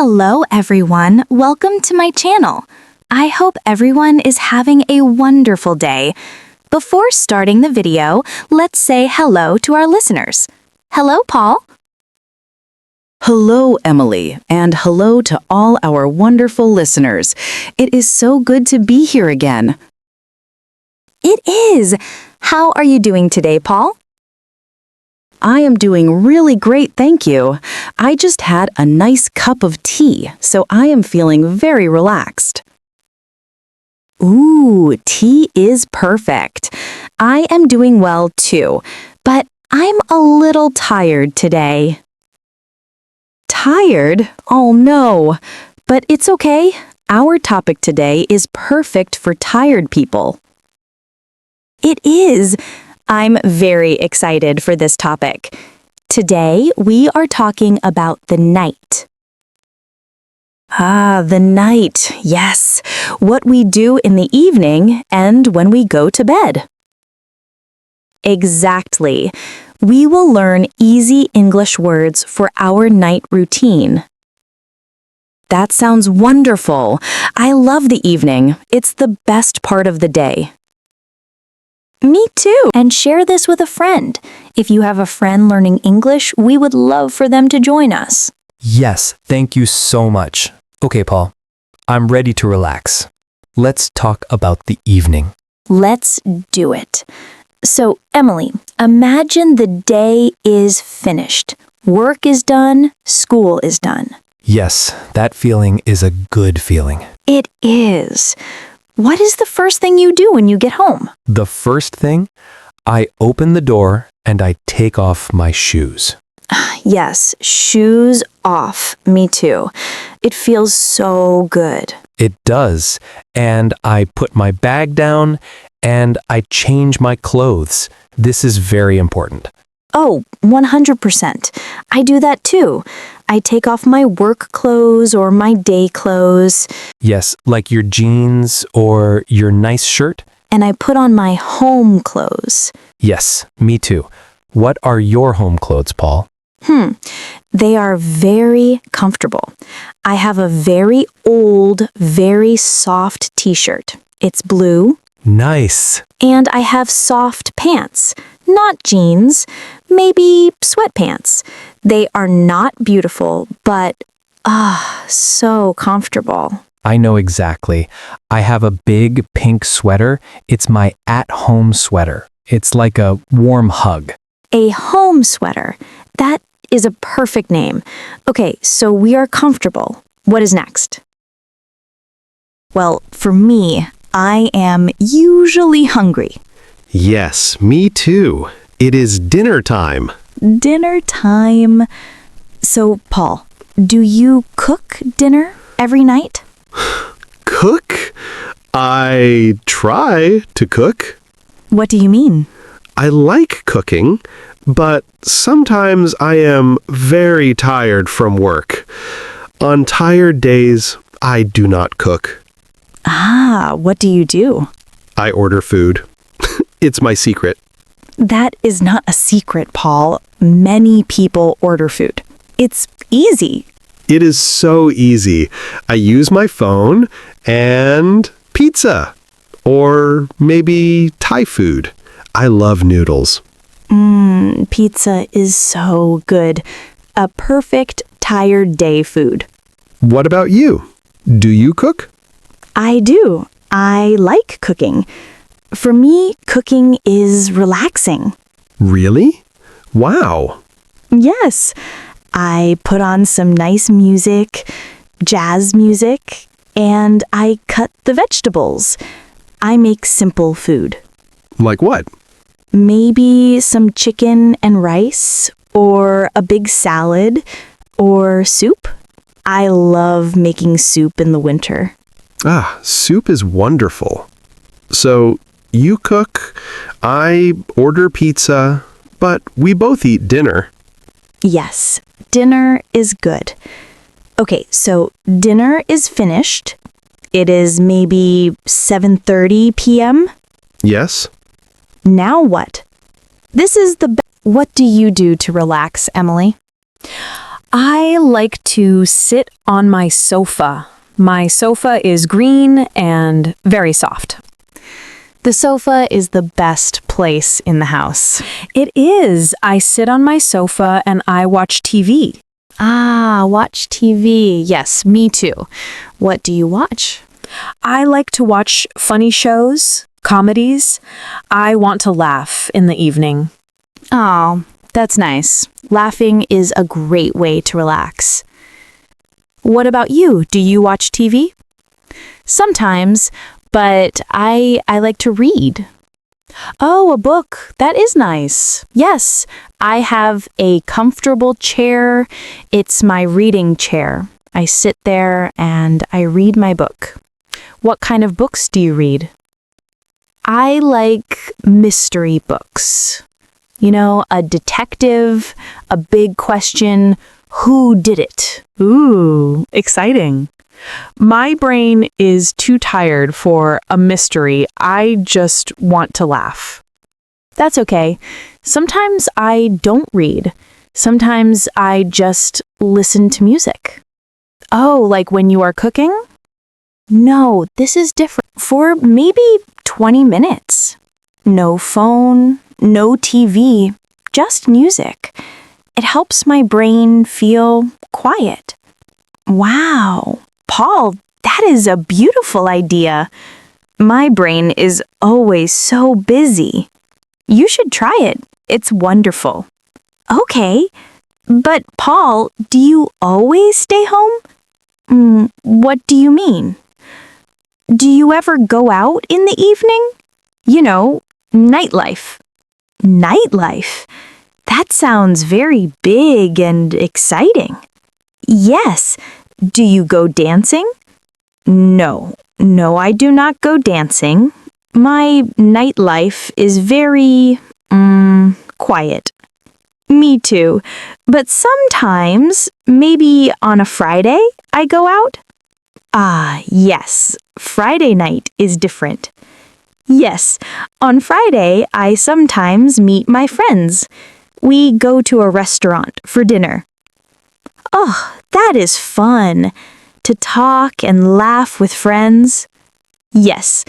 Hello everyone, welcome to my channel. I hope everyone is having a wonderful day. Before starting the video, let's say hello to our listeners. Hello, Paul. Hello, Emily, and hello to all our wonderful listeners. It is so good to be here again. It is. How are you doing today, Paul? I am doing really great, thank you. I just had a nice cup of tea, so I am feeling very relaxed. Ooh, tea is perfect. I am doing well too, but I'm a little tired today. Tired? Oh no. But it's okay. Our topic today is perfect for tired people. It is. I'm very excited for this topic. Today, we are talking about the night. Ah, the night, yes. What we do in the evening and when we go to bed. Exactly. We will learn easy English words for our night routine. That sounds wonderful. I love the evening. It's the best part of the day. Me too. And share this with a friend. If you have a friend learning English, we would love for them to join us. Yes, thank you so much. Okay, Paul, I'm ready to relax. Let's talk about the evening. Let's do it. So, Emily, imagine the day is finished. Work is done, school is done. Yes, that feeling is a good feeling. It is. What is the first thing you do when you get home? The first thing, I open the door and I take off my shoes. Yes, shoes off. Me too. It feels so good. It does. And I put my bag down and I change my clothes. This is very important. Oh, 100%. I do that too. I take off my work clothes or my day clothes. Yes, like your jeans or your nice shirt? And I put on my home clothes. Yes, me too. What are your home clothes, Paul? They are very comfortable. I have a very old, very soft t-shirt. It's blue. Nice. And I have soft pants, not jeans, maybe sweatpants. They are not beautiful, but so comfortable. I know exactly. I have a big pink sweater. It's my at-home sweater. It's like a warm hug. A home sweater. That is a perfect name. Okay, so we are comfortable. What is next? Well, for me, I am usually hungry. Yes, me too. It is dinner time. Dinner time. So, Paul, do you cook dinner every night? Cook? I try to cook. What do you mean? I like cooking, but sometimes I am very tired from work. On tired days, I do not cook. Ah, what do you do? I order food. It's my secret. That is not a secret, Paul. Many people order food. It's easy. It is so easy. I use my phone and pizza. Or maybe Thai food. I love noodles. Pizza is so good. A perfect tired day food. What about you? Do you cook? I do. I like cooking. For me, cooking is relaxing. Really? Wow. Yes. I put on some nice music, jazz music, and I cut the vegetables. I make simple food. Like what? Maybe some chicken and rice, or a big salad, or soup. I love making soup in the winter. Ah, soup is wonderful. So, you cook, I order pizza, but we both eat dinner. Yes, dinner is good. Okay, so dinner is finished. It is maybe 7:30 p.m. Yes? Now what? What do you do to relax, Emily? I like to sit on my sofa. My sofa is green and very soft. The sofa is the best place in the house. It is. I sit on my sofa and I watch TV. Ah, watch TV. Yes, me too. What do you watch? I like to watch funny shows, comedies. I want to laugh in the evening. Oh, that's nice. Laughing is a great way to relax. What about you? Do you watch TV? Sometimes, but I like to read. Oh, a book. That is nice. Yes, I have a comfortable chair. It's my reading chair. I sit there and I read my book. What kind of books do you read? I like mystery books. You know, a detective, a big question, who did it? Ooh, exciting. My brain is too tired for a mystery. I just want to laugh. That's okay. Sometimes I don't read. Sometimes I just listen to music. Oh, like when you are cooking? No, this is different. For maybe 20 minutes. No phone, no TV, just music. It helps my brain feel quiet. Wow, Paul, that is a beautiful idea. My brain is always so busy. You should try it. It's wonderful. Okay, but Paul, do you always stay home? What do you mean? Do you ever go out in the evening? You know, nightlife. Nightlife? That sounds very big and exciting. Yes. Do you go dancing? No, I do not go dancing. My nightlife is very, quiet. Me too. But sometimes, maybe on a Friday, I go out. Ah, yes. Friday night is different. Yes, on Friday, I sometimes meet my friends. We go to a restaurant for dinner. Oh, that is fun. To talk and laugh with friends. Yes.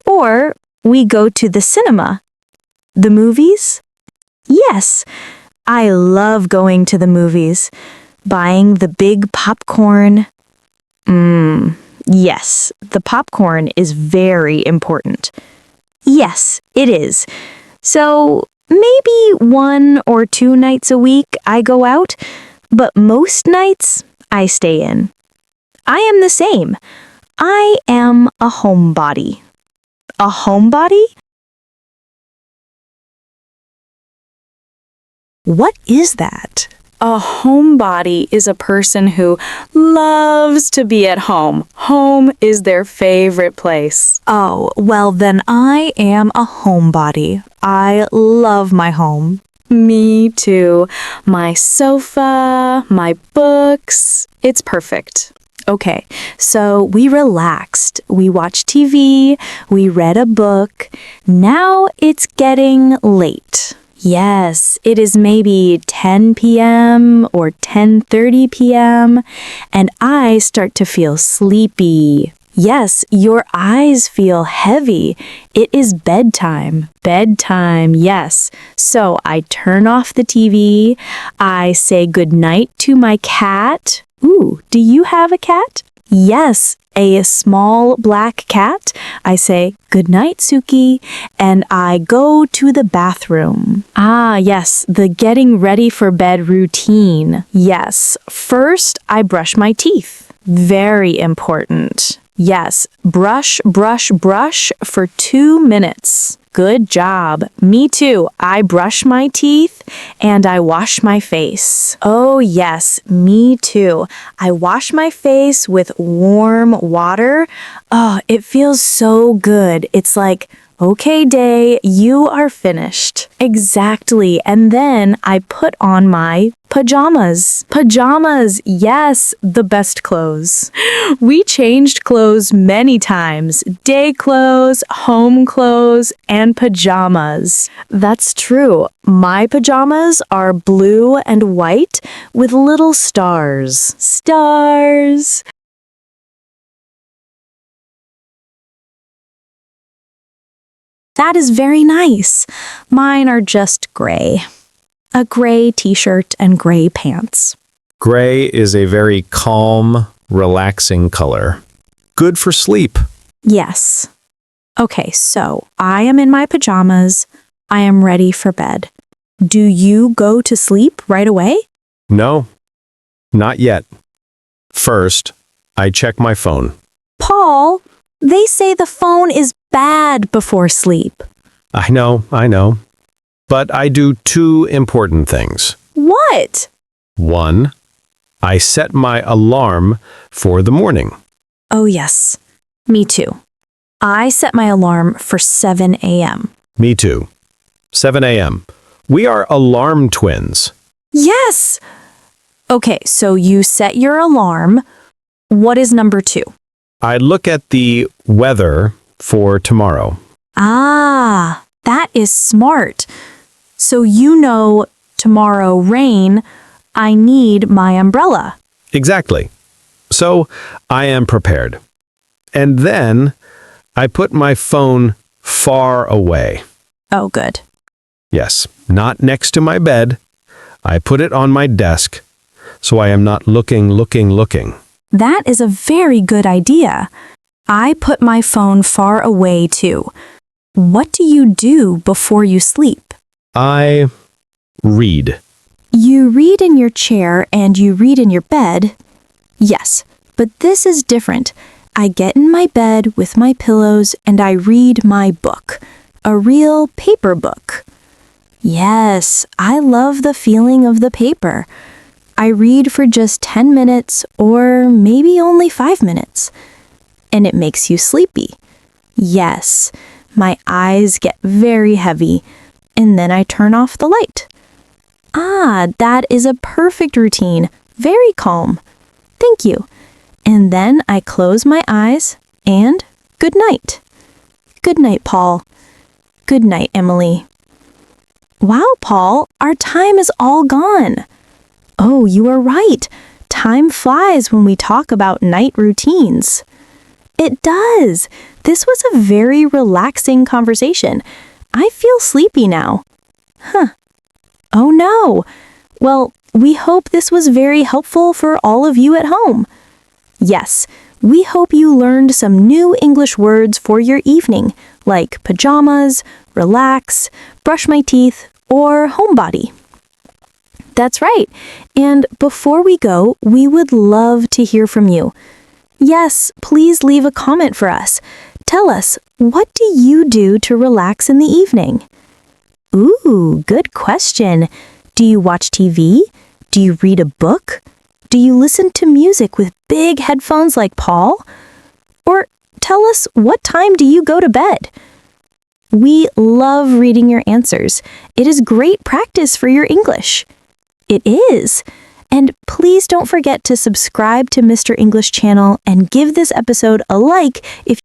Or we go to the cinema. The movies? Yes. I love going to the movies. Buying the big popcorn. Yes, the popcorn is very important. Yes, it is. So maybe 1 or 2 nights a week I go out, but most nights I stay in. I am the same. I am a homebody. A homebody? What is that? A homebody is a person who loves to be at home. Home is their favorite place. Oh, well then I am a homebody. I love my home. Me too. My sofa, my books. It's perfect. Okay, so we relaxed, we watched TV, we read a book. Now it's getting late. Yes, it is maybe 10 p.m. or 10:30 p.m. and I start to feel sleepy. Yes, your eyes feel heavy. It is bedtime. Bedtime, yes. So I turn off the TV. I say goodnight to my cat. Ooh, do you have a cat? Yes, a small black cat. I say, "Good night, Suki," and I go to the bathroom. Ah, yes, the getting ready for bed routine. Yes, first I brush my teeth. Very important. Yes, brush, brush, brush for 2 minutes. Good job. Me too. I brush my teeth and I wash my face. Oh, yes, me too. I wash my face with warm water. Oh, it feels so good. It's like, okay, day, you are finished. Exactly. And then I put on my Pajamas. Pajamas, yes, the best clothes. We changed clothes many times. Day clothes, home clothes, and pajamas. That's true. My pajamas are blue and white with little stars. Stars. That is very nice. Mine are just gray. A gray t-shirt and gray pants. Gray is a very calm, relaxing color. Good for sleep. Yes. Okay, so I am in my pajamas. I am ready for bed. Do you go to sleep right away? No, not yet. First, I check my phone. Paul, they say the phone is bad before sleep. I know. But I do two important things. What? One, I set my alarm for the morning. Oh, yes. Me too. I set my alarm for 7 a.m. Me too. 7 a.m. We are alarm twins. Yes! Okay, so you set your alarm. What is number 2? I look at the weather for tomorrow. Ah, that is smart. So you know tomorrow rain, I need my umbrella. Exactly. So I am prepared. And then I put my phone far away. Oh, good. Yes, not next to my bed. I put it on my desk, so I am not looking. That is a very good idea. I put my phone far away too. What do you do before you sleep? I read. You read in your chair and you read in your bed. Yes, but this is different. I get in my bed with my pillows and I read my book, a real paper book. Yes, I love the feeling of the paper. I read for just 10 minutes or maybe only 5 minutes. And it makes you sleepy. Yes, my eyes get very heavy and then I turn off the light. Ah, that is a perfect routine. Very calm. Thank you. And then I close my eyes and good night. Good night, Paul. Good night, Emily. Wow, Paul, our time is all gone. Oh, you are right. Time flies when we talk about night routines. It does. This was a very relaxing conversation. I feel sleepy now. Oh no. Well, we hope this was very helpful for all of you at home. Yes, we hope you learned some new English words for your evening, like pajamas, relax, brush my teeth, or homebody. That's right. And before we go, we would love to hear from you. Yes, please leave a comment for us. Tell us, what do you do to relax in the evening? Ooh, good question. Do you watch TV? Do you read a book? Do you listen to music with big headphones like Paul? Or tell us, what time do you go to bed? We love reading your answers. It is great practice for your English. It is. And please don't forget to subscribe to Mr. English channel and give this episode a like if